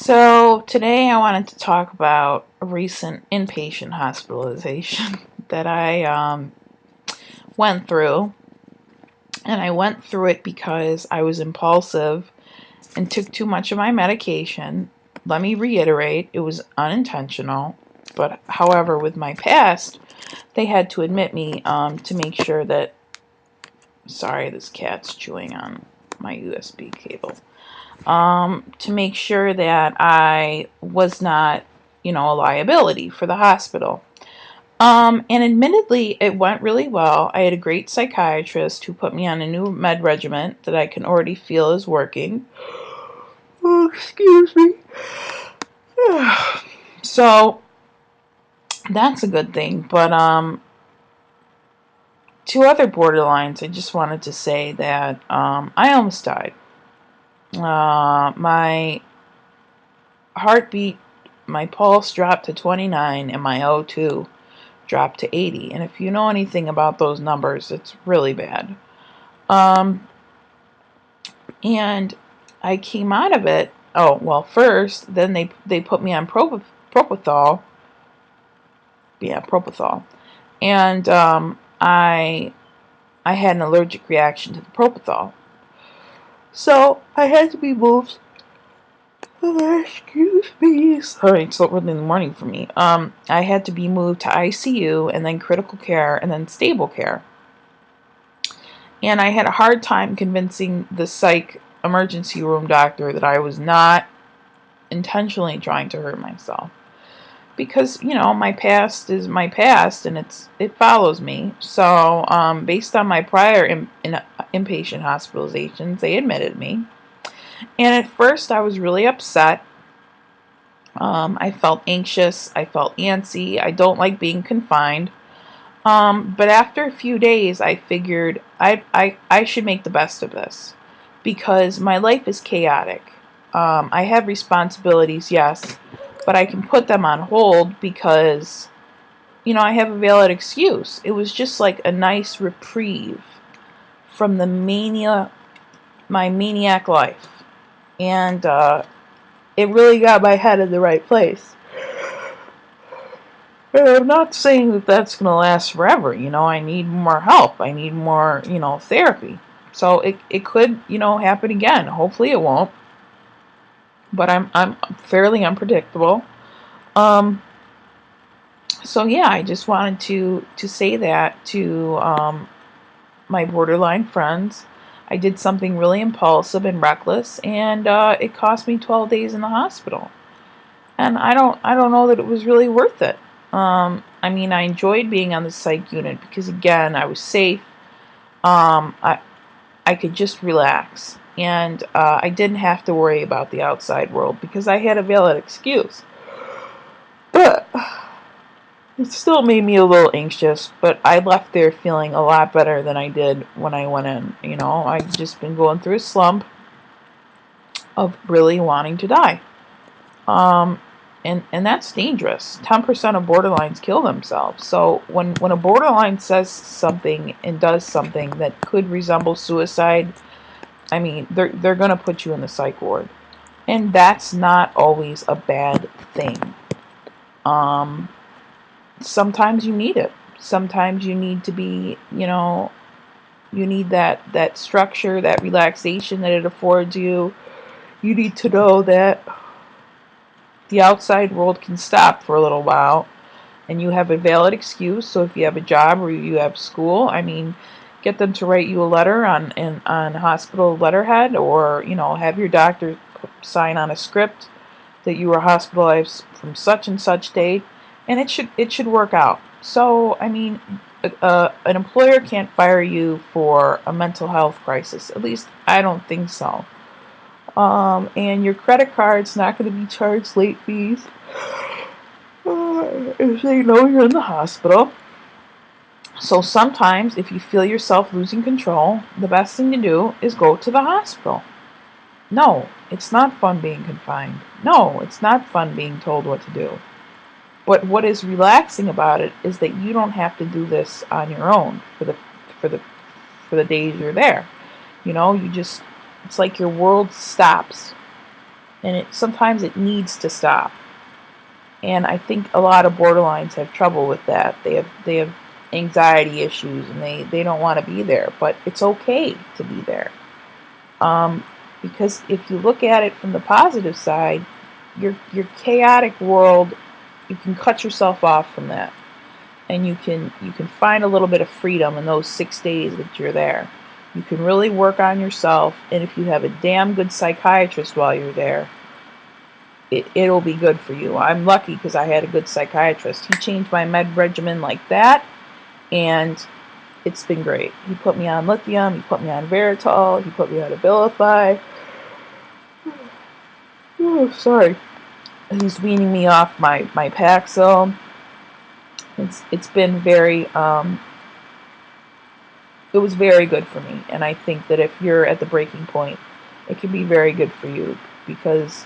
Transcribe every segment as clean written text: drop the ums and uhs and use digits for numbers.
So today I wanted to talk about a recent inpatient hospitalization that I went through. And I went through it because I was impulsive and took too much of my medication. Let me reiterate, it was unintentional. But however, with my past, they had to admit me to make sure that. Sorry, this cat's chewing on my USB cable. To make sure that I was not, a liability for the hospital. And admittedly, it went really well. I had a great psychiatrist who put me on a new med regimen that I can already feel is working. Oh, excuse me. So that's a good thing. But two other borderlines, I just wanted to say that I almost died. My heartbeat, my pulse dropped to 29 and my O2 dropped to 80. And if you know anything about those numbers, it's really bad. And I came out of it. Oh, well, first, then they put me on propofol. Yeah, propofol. And I had an allergic reaction to the propofol. So I had to be moved. Excuse me. Sorry, it's so early in the morning for me. I had to be moved to ICU and then critical care and then stable care. And I had a hard time convincing the psych emergency room doctor that I was not intentionally trying to hurt myself. Because, my past is my past and it follows me. So, based on my prior inpatient hospitalizations, they admitted me. And at first I was really upset. I felt anxious. I felt antsy. I don't like being confined. But after a few days, I figured I should make the best of this because my life is chaotic. I have responsibilities, yes, but I can put them on hold because, I have a valid excuse. It was just like a nice reprieve from my maniac life. And it really got my head in the right place. I'm not saying that that's going to last forever. I need more help. I need more, therapy. So it could, happen again. Hopefully it won't. But I'm fairly unpredictable. Um, so yeah, I just wanted to say that to my borderline friends. I did something really impulsive and reckless, and it cost me 12 days in the hospital. And I don't know that it was really worth it. I mean, I enjoyed being on the psych unit because again, I was safe. I could just relax, and I didn't have to worry about the outside world because I had a valid excuse. But it still made me a little anxious. But I left there feeling a lot better than I did when I went in. I've just been going through a slump of really wanting to die. Um, and that's dangerous. 10% of borderlines kill themselves. So when a borderline says something and does something that could resemble suicide, I mean, they're going to put you in the psych ward. And that's not always a bad thing. Um, Sometimes you need it. Sometimes you need to be, you need that structure, that relaxation that it affords you. You need to know that the outside world can stop for a little while and you have a valid excuse. So if you have a job or you have school, I mean, get them to write you a letter on hospital letterhead, or have your doctor sign on a script that you were hospitalized from such and such date, and it should work out. So I mean, an employer can't fire you for a mental health crisis. At least I don't think so. And your credit card's not going to be charged late fees if they know you're in the hospital. So sometimes, if you feel yourself losing control, the best thing to do is go to the hospital. No, it's not fun being confined. No, it's not fun being told what to do. But what is relaxing about it is that you don't have to do this on your own for the for the days you're there. You just it's like your world stops and sometimes it needs to stop. And I think a lot of borderlines have trouble with that. They have anxiety issues, and they don't want to be there, but it's okay to be there. Because if you look at it from the positive side, your chaotic world, you can cut yourself off from that, and you can find a little bit of freedom in those 6 days that you're there. You can really work on yourself, and if you have a damn good psychiatrist while you're there, it'll be good for you. I'm lucky because I had a good psychiatrist. He changed my med regimen like that, and it's been great. He put me on lithium, he put me on Veritol, he put me on Abilify. Oh, sorry. He's weaning me off my Paxil. It's been very it was very good for me, and I think that if you're at the breaking point, it can be very good for you, because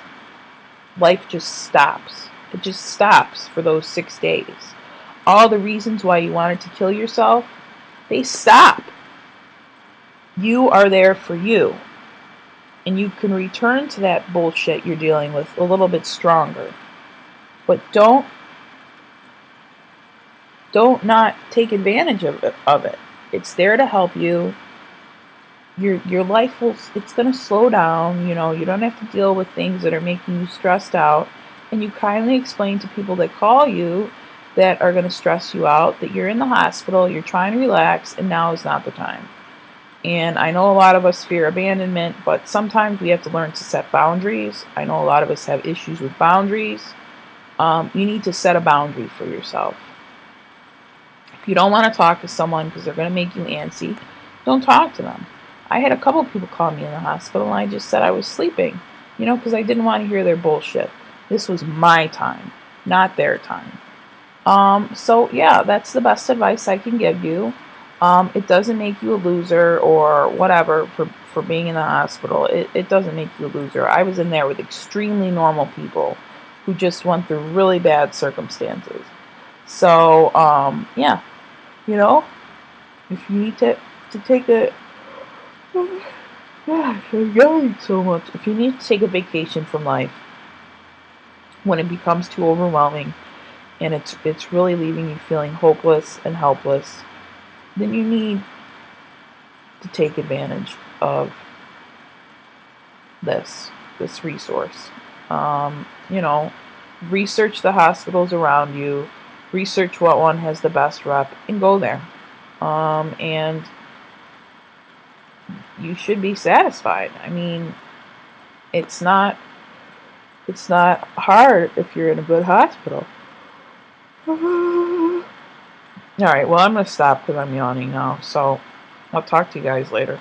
life just stops. It just stops for those 6 days. All the reasons why you wanted to kill yourself, they stop. You are there for you, and you can return to that bullshit you're dealing with a little bit stronger. But don't not take advantage of it. It's there to help you. Your life it's going to slow down. You don't have to deal with things that are making you stressed out, and you kindly explain to people that call you that are going to stress you out that you're in the hospital, you're trying to relax, and now is not the time. And I know a lot of us fear abandonment, but sometimes we have to learn to set boundaries. I know a lot of us have issues with boundaries. You need to set a boundary for yourself. If you don't want to talk to someone because they're going to make you antsy, don't talk to them. I had a couple of people call me in the hospital, and I just said I was sleeping, because I didn't want to hear their bullshit. This was my time, not their time. So yeah, that's the best advice I can give you. It doesn't make you a loser or whatever for being in the hospital. It doesn't make you a loser. I was in there with extremely normal people who just went through really bad circumstances. So, yeah, if you need to take a, gosh, I'm yelling so much. If you need to take a vacation from life when it becomes too overwhelming and it's really leaving you feeling hopeless and helpless, then you need to take advantage of this resource. Research the hospitals around you, research what one has the best rep, and go there. And you should be satisfied. I mean, it's not hard if you're in a good hospital. All right, well, I'm going to stop because I'm yawning now. So I'll talk to you guys later.